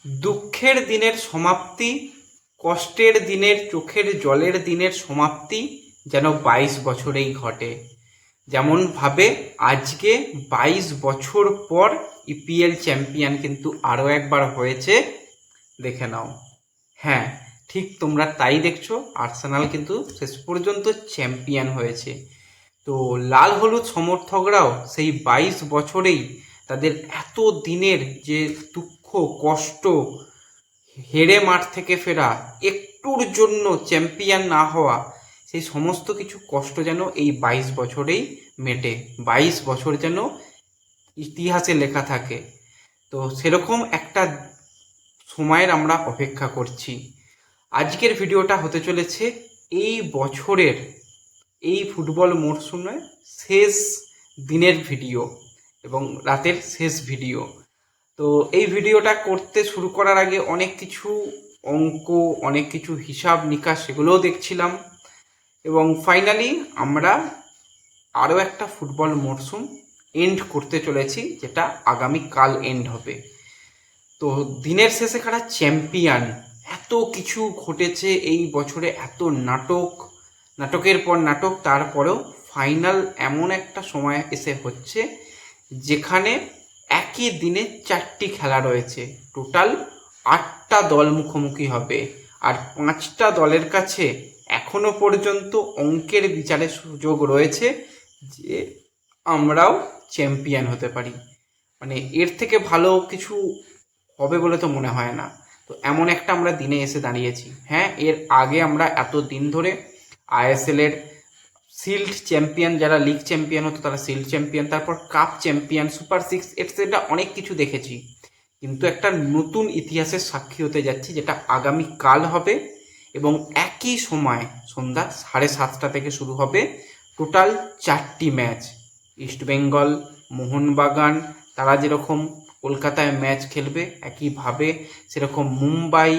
দুঃখের দিনের সমাপ্তি, কষ্টের দিনের, চোখের জলের দিনের সমাপ্তি যেন 22 বছরেই ঘটে। যেমনভাবে আজকে 22 বছর পর ইপিএল চ্যাম্পিয়ন কিন্তু আরও একবার হয়েছে। দেখে নাও। হ্যাঁ, ঠিক তোমরা তাই দেখছো, আর্সেনাল কিন্তু শেষ পর্যন্ত চ্যাম্পিয়ন হয়েছে। তো লাল হলুদ সমর্থকরাও সেই 22 বছরেই তাদের এত দিনের যে দুঃখ, কষ্ট, হেরে মাঠ থেকে ফেরা, একটুর জন্য চ্যাম্পিয়ন না হওয়া, সেই সমস্ত কিছু কষ্ট যেন এই 22 বছরেই মেটে। 22 বছর যেন ইতিহাসে লেখা থাকে। তো সেরকম একটা সময়ের আমরা অপেক্ষা করছি। আজকের ভিডিওটা হতে চলেছে এই বছরের, এই ফুটবল মরশুমের শেষ দিনের ভিডিও এবং রাতের শেষ ভিডিও। তো এই ভিডিওটা করতে শুরু করার আগে অনেক কিছু অঙ্ক, অনেক কিছু হিসাব নিকাশ সেগুলোও দেখছিলাম, এবং ফাইনালি আমরা আরও একটা ফুটবল মরশুম এন্ড করতে চলেছি, যেটা আগামীকাল এন্ড হবে। তো দিনের শেষে কারা চ্যাম্পিয়ন, এত কিছু ঘটেছে এই বছরে, এত নাটক, নাটকের পর নাটক, তারপরেও ফাইনাল এমন একটা সময় এসে হচ্ছে যেখানে একই দিনে 4টি খেলা রয়েছে। টোটাল 8টা দল মুখোমুখি হবে, আর 5টা দলের কাছে এখনো পর্যন্ত অঙ্কের বিচারে সুযোগ রয়েছে যে আমরাও চ্যাম্পিয়ন হতে পারি। মানে এর থেকে ভালো কিছু হবে বলে তো মনে হয় না। তো এমন একটা আমরা দিনে এসে দাঁড়িয়েছি। হ্যাঁ, এর আগে আমরা এত দিন ধরে আইএসএলের শিল্ড চ্যাম্পিয়ন, যারা লিগ চ্যাম্পিয়ন হতো তারা শিল্ড চ্যাম্পিয়ন, তারপর cup champion, super six etcetera অনেক কিছু দেখেছি। কিন্তু একটা নতুন ইতিহাসের সাক্ষী হতে যাচ্ছি, যেটা আগামীকাল হবে, এবং একই সময় সন্ধ্যা 7:30 থেকে শুরু হবে টোটাল 4টি ম্যাচ। ইস্টবেঙ্গল, মোহনবাগান, তারা যেরকম কলকাতায় ম্যাচ খেলবে, একইভাবে সেরকম মুম্বাই,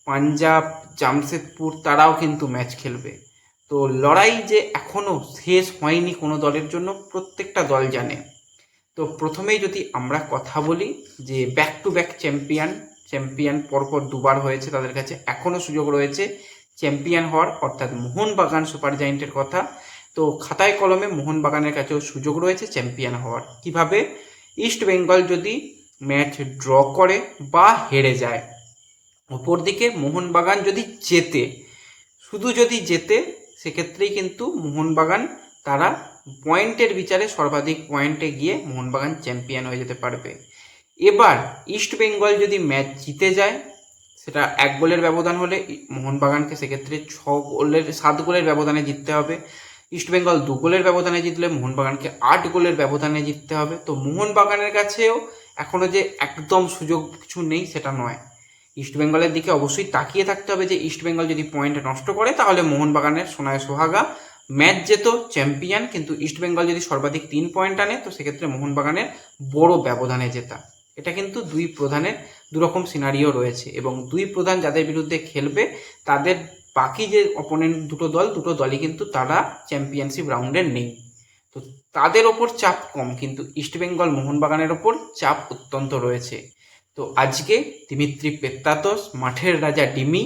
পাঞ্জাব, জামশেদপুর তারাও কিন্তু ম্যাচ খেলবে। তো লড়াই যে এখনও শেষ হয়নি কোনো দলের জন্য, প্রত্যেকটা দল জানে। তো প্রথমেই যদি আমরা কথা বলি যে ব্যাক টু ব্যাক চ্যাম্পিয়ন পরপর দুবার হয়েছে, তাদের কাছে এখনও সুযোগ রয়েছে চ্যাম্পিয়ন হওয়ার, অর্থাৎ মোহনবাগান সুপার জায়েন্টের কথা। তো খাতায় কলমে মোহনবাগানের কাছেও সুযোগ রয়েছে চ্যাম্পিয়ন হওয়ার। কিভাবে? ইস্ট বেঙ্গল যদি ম্যাচ ড্র করে বা হেরে যায়, অপরদিকে মোহনবাগান যদি জেতে, শুধু যদি জেতে, সেক্ষেত্রেই কিন্তু মোহনবাগান তারা পয়েন্টের বিচারে সর্বাধিক পয়েন্টে গিয়ে মোহনবাগান চ্যাম্পিয়ন হয়ে যেতে পারবে। এবার ইস্ট বেঙ্গল যদি ম্যাচ জিতে যায়, সেটা 1 গোলের ব্যবধান হলে মোহনবাগানকে সেক্ষেত্রে 7 গোলের ব্যবধানে জিততে হবে। ইস্টবেঙ্গল 2 গোলের ব্যবধানে জিতলে মোহনবাগানকে 8 গোলের ব্যবধানে জিততে হবে। তো মোহনবাগানের কাছেও এখনও যে একদম সুযোগ কিছু নেই সেটা নয়। ইস্টবেঙ্গলের দিকে অবশ্যই তাকিয়ে থাকতে হবে যে ইস্টবেঙ্গল যদি পয়েন্ট নষ্ট করে তাহলে মোহনবাগানের সোনায় সোহাগা, ম্যাচ যেত চ্যাম্পিয়ন, কিন্তু ইস্টবেঙ্গল যদি সর্বাধিক 3 পয়েন্ট আনে তো সেক্ষেত্রে মোহনবাগানের বড় ব্যবধানে জেতা। এটা কিন্তু দুই প্রধানের দুরকম সিনারিও রয়েছে, এবং দুই প্রধান যাদের বিরুদ্ধে খেলবে তাদের বাকি যে অপোনেন্ট দুটো দলই কিন্তু তারা চ্যাম্পিয়নশিপ রাউন্ডে নেই। তো তাদের ওপর চাপ কম, কিন্তু ইস্টবেঙ্গল মোহনবাগানের ওপর চাপ অত্যন্ত রয়েছে। তো আজকে দিমিত্রি পেত্রাতোস, মাঠের রাজা ডিমি,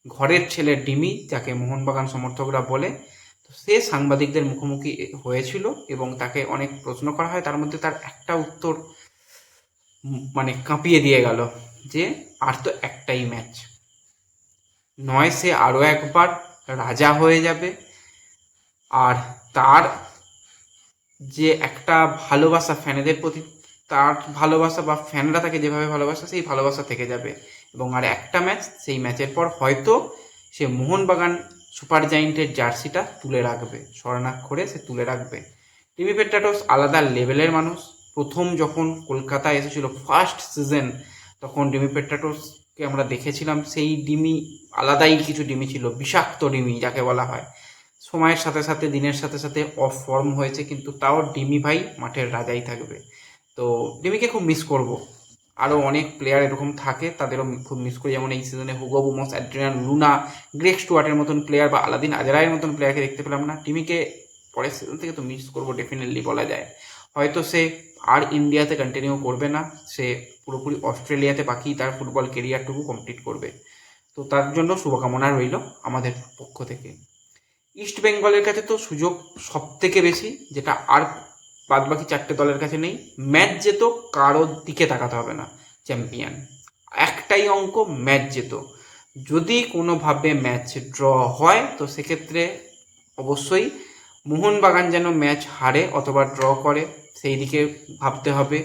ঘরের ছেলে ডিমি যাকে মোহনবাগান সমর্থকরা বলে, তো সে সাংবাদিকদের মুখোমুখি হয়েছিল এবং তাকে অনেক প্রশ্ন করা হয়। তার মধ্যে তার একটা উত্তর মানে কাঁপিয়ে দিয়ে গেল, যে আর তো একটাই ম্যাচ, নয় সে আরও একবার রাজা হয়ে যাবে, আর তার যে একটা ভালোবাসা ফ্যানেদের প্রতি, তার ভালোবাসা বা ফ্যানরা তাকে যেভাবে ভালোবাসা, সেই ভালোবাসা থেকে যাবে। এবং আর একটা ম্যাচ, সেই ম্যাচের পর হয়তো সে মোহনবাগান সুপার জায়েন্টের জার্সিটা তুলে রাখবে, স্বর্ণাক্ষরে সে তুলে রাখবে। টিমি পেট্রাটোস আলাদা লেভেলের মানুষ। প্রথম যখন কলকাতায় এসেছিল ফার্স্ট সিজন, তখন ডিমি পেট্রাটোসকে আমরা দেখেছিলাম। সেই ডিমি আলাদাই কিছু ডিমি ছিল, বিষাক্ত ডিমি যাকে বলা হয়। সময়ের সাথে সাথে, দিনের সাথে সাথে অফ ফর্ম হয়েছে, কিন্তু তাও ডিমি ভাই মাঠের রাজাই থাকবে। তো ডিমিকে খুব মিস করব। আরও অনেক প্লেয়ার এরকম থাকে, তাদেরও খুব মিস করি, যেমন এই সিজনে হুগো বুমস, অ্যাড্রিয়ান লুনা, গ্রেগ স্টুয়ার্টের মতন প্লেয়ার বা আলাদিন আজরায়ের মতন প্লেয়ারকে দেখতে পেলাম না। ডিমিকে পরের সিজন থেকে তো মিস করবো ডেফিনেটলি বলা যায়। হয়তো সে আর ইন্ডিয়াতে কন্টিনিউ করবে না, সে পুরোপুরি অস্ট্রেলিয়াতে বাকি তার ফুটবল কেরিয়ারটুকু কমপ্লিট করবে। তো তার জন্য শুভকামনা রইল আমাদের পক্ষ থেকে। ইস্ট বেঙ্গলের কাছে তো সুযোগ সব থেকে বেশি, যেটা আর বাদবাকি 4টে দলের কাছে নেই। ম্যাচ যেত, কারোর দিকে তাকাতে হবে না, চ্যাম্পিয়ন। একটাই অঙ্ক, ম্যাচ যেত। যদি কোনোভাবে ম্যাচ ড্র হয় তো সেক্ষেত্রে অবশ্যই মোহনবাগান যেন ম্যাচ হারে অথবা ড্র করে সেই দিকে ভাবতে হবে,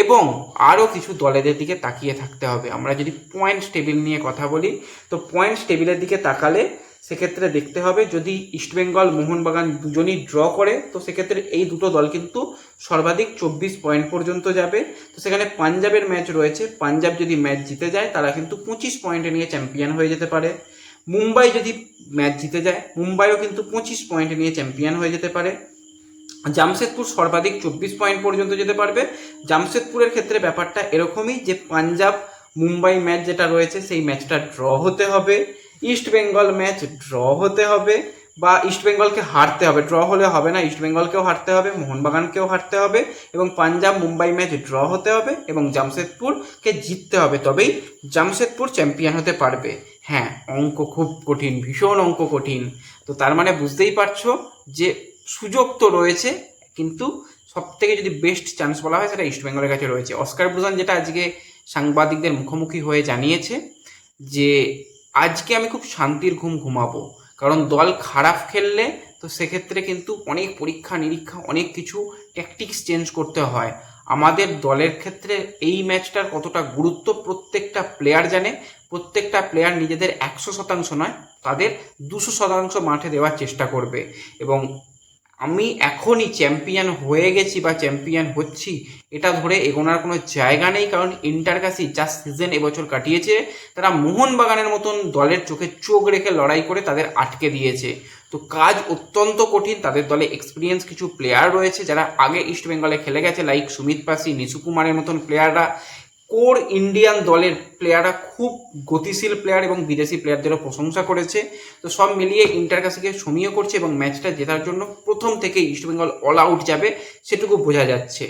এবং আরও কিছু দলেদের দিকে তাকিয়ে থাকতে হবে। আমরা যদি পয়েন্টস টেবিল নিয়ে কথা বলি, তো পয়েন্টস টেবিলের দিকে তাকালে সেক্ষেত্রে দেখতে হবে যদি ইস্টবেঙ্গল মোহনবাগান দুজনই ড্র করে তো সেক্ষেত্রে এই দুটো দল কিন্তু সর্বাধিক 24 পয়েন্ট পর্যন্ত যাবে। তো সেখানে পাঞ্জাবের ম্যাচ রয়েছে, পাঞ্জাব যদি ম্যাচ জিতে যায় তারা কিন্তু 25 পয়েন্টে নিয়ে চ্যাম্পিয়ন হয়ে যেতে পারে। মুম্বাই যদি ম্যাচ জিতে যায়, মুম্বাইও কিন্তু 25 পয়েন্ট নিয়ে চ্যাম্পিয়ন হয়ে যেতে পারে। জামশেদপুর সর্বাধিক 24 পয়েন্ট পর্যন্ত যেতে পারবে। জামশেদপুরের ক্ষেত্রে ব্যাপারটা এরকমই যে পাঞ্জাব মুম্বাই ম্যাচ যেটা রয়েছে সেই ম্যাচটা ড্র হতে হবে, ইস্ট বেঙ্গল ম্যাচ ড্র হতে হবে, বা ইস্ট বেঙ্গলকে হারতে হবে, ড্র হলে হবে না, ইস্ট বেঙ্গলকেও হারতে হবে, মোহনবাগানকেও হারতে হবে, এবং পাঞ্জাব মুম্বাই ম্যাচ ড্র হতে হবে, এবং জামশেদপুরকে জিততে হবে, তবেই জামশেদপুর চ্যাম্পিয়ন হতে পারবে। হ্যাঁ, অঙ্ক খুব কঠিন, ভীষণ অঙ্ক কঠিন। তো তার মানে বুঝতেই পারছো যে সুযোগ তো রয়েছে, কিন্তু সব থেকে যদি বেস্ট চান্স বলা হয় সেটা ইস্ট বেঙ্গলের কাছে রয়েছে। অস্কার ব্রুজান যেটা আজকে সাংবাদিকদের মুখোমুখি হয়ে জানিয়েছে যে আজকে আমি খুব শান্তির ঘুম ঘুমাবো, কারণ দল খারাপ খেললে তো সেক্ষেত্রে কিন্তু অনেক পরীক্ষা নিরীক্ষা, অনেক কিছু ট্যাকটিক্স চেঞ্জ করতে হয়। আমাদের দলের ক্ষেত্রে এই ম্যাচটার কতটা গুরুত্ব প্রত্যেকটা প্লেয়ার জানে। প্রত্যেকটা প্লেয়ার নিজেদের 100% নয়, তাদের 200% মাঠে দেওয়ার চেষ্টা করবে। এবং আমি এখনই চ্যাম্পিয়ন হয়ে গেছি বা চ্যাম্পিয়ন হচ্ছি এটা ধরে এগোনোর কোনো জায়গা নেই, কারণ ইন্টারকাসি যা সিজন এবছর কাটিয়েছে তারা মোহনবাগানের মতন দলের চোখে চোখ রেখে লড়াই করে তাদের আটকে দিয়েছে। তো কাজ অত্যন্ত কঠিন। তাদের দলে এক্সপিরিয়েন্স কিছু প্লেয়ার রয়েছে যারা আগে ইস্ট বেঙ্গলে খেলে গেছে, লাইক সুমিত পাসি, নিশু কুমারের মতন প্লেয়াররা। কোর ইন্ডিয়ান দলের প্লেয়াররা খুব গতিশীল প্লেয়ার এবং বিদেশি প্লেয়ারদেরও প্রশংসা করেছে। তো সব মিলিয়ে ইন্টারকাসিকে সমীহ করছে এবং ম্যাচটা জেতার জন্য প্রথম থেকেই ইস্টবেঙ্গল অল আউট যাবে সেটুকু বোঝা যাচ্ছে।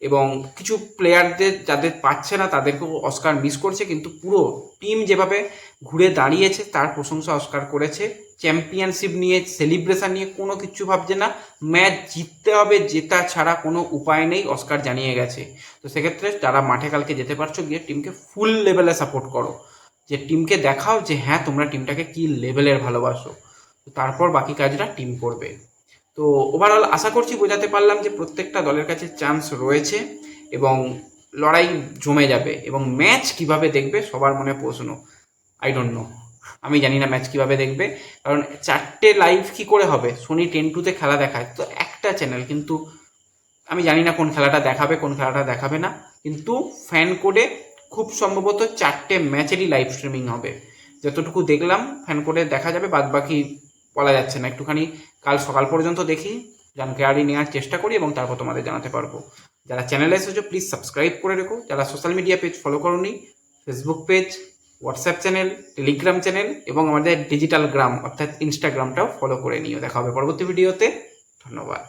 এবং কিছু প্লেয়ারদের যাদের পাচ্ছে না তাদেরকেও অস্কার মিস করছে, কিন্তু পুরো টিম যেভাবে ঘুরে দাঁড়িয়েছে তার প্রশংসা অস্কার করেছে। চ্যাম্পিয়নশিপ নিয়ে, সেলিব্রেশন নিয়ে কোনো কিছু ভাবছে না, ম্যাচ জিততে হবে, জেতা ছাড়া কোনো উপায় নেই, অস্কার জানিয়ে গেছে। তো সেক্ষেত্রে যারা মাঠে কালকে যেতে পারছো, গিয়ে টিমকে ফুল লেভেলে সাপোর্ট করো, যে টিমকে দেখাও যে হ্যাঁ তোমরা টিমটাকে কী লেভেলের ভালোবাসো। তো তারপর বাকি কাজটা টিম করবে। তো ওভারঅল আশা করছি বোঝাতে পারলাম যে প্রত্যেকটা দলের কাছে চান্স রয়েছে এবং লড়াই জমে যাবে। এবং ম্যাচ কিভাবে দেখবে সবার মনে প্রশ্ন, আই ডোন্ট নো, আমি জানি না ম্যাচ কিভাবে দেখবে, কারণ 4টে লাইভ কি করে হবে? সোনি 10-2 খেলা দেখায় তো একটা চ্যানেল, কিন্তু আমি জানি না কোন খেলাটা দেখাবে কোন খেলাটা দেখাবে না, কিন্তু ফ্যান কোডে খুব সম্ভবত 4টে ম্যাচেরই লাইভ স্ট্রিমিং হবে। যতটুকু দেখলাম ফ্যান কোডে দেখা যাবে, বাদ বাকি বলা যাচ্ছে না। একটুখানি কাল সকাল পর্যন্ত দেখি, জানকারি নেওয়ার চেষ্টা করি এবং তারপর তোমাদের জানাতে পারবো। যারা চ্যানেলে এসেছো প্লিজ সাবস্ক্রাইব করে রেখো। যারা সোশ্যাল মিডিয়া পেজ ফলো করোনি, Facebook page, WhatsApp channel, Telegram channel এবং আমাদের ডিজিটাল গ্রাম অর্থাৎ ইনস্টাগ্রামটাও ফলো করে নিও। দেখা হবে পরবর্তী ভিডিওতে। ধন্যবাদ।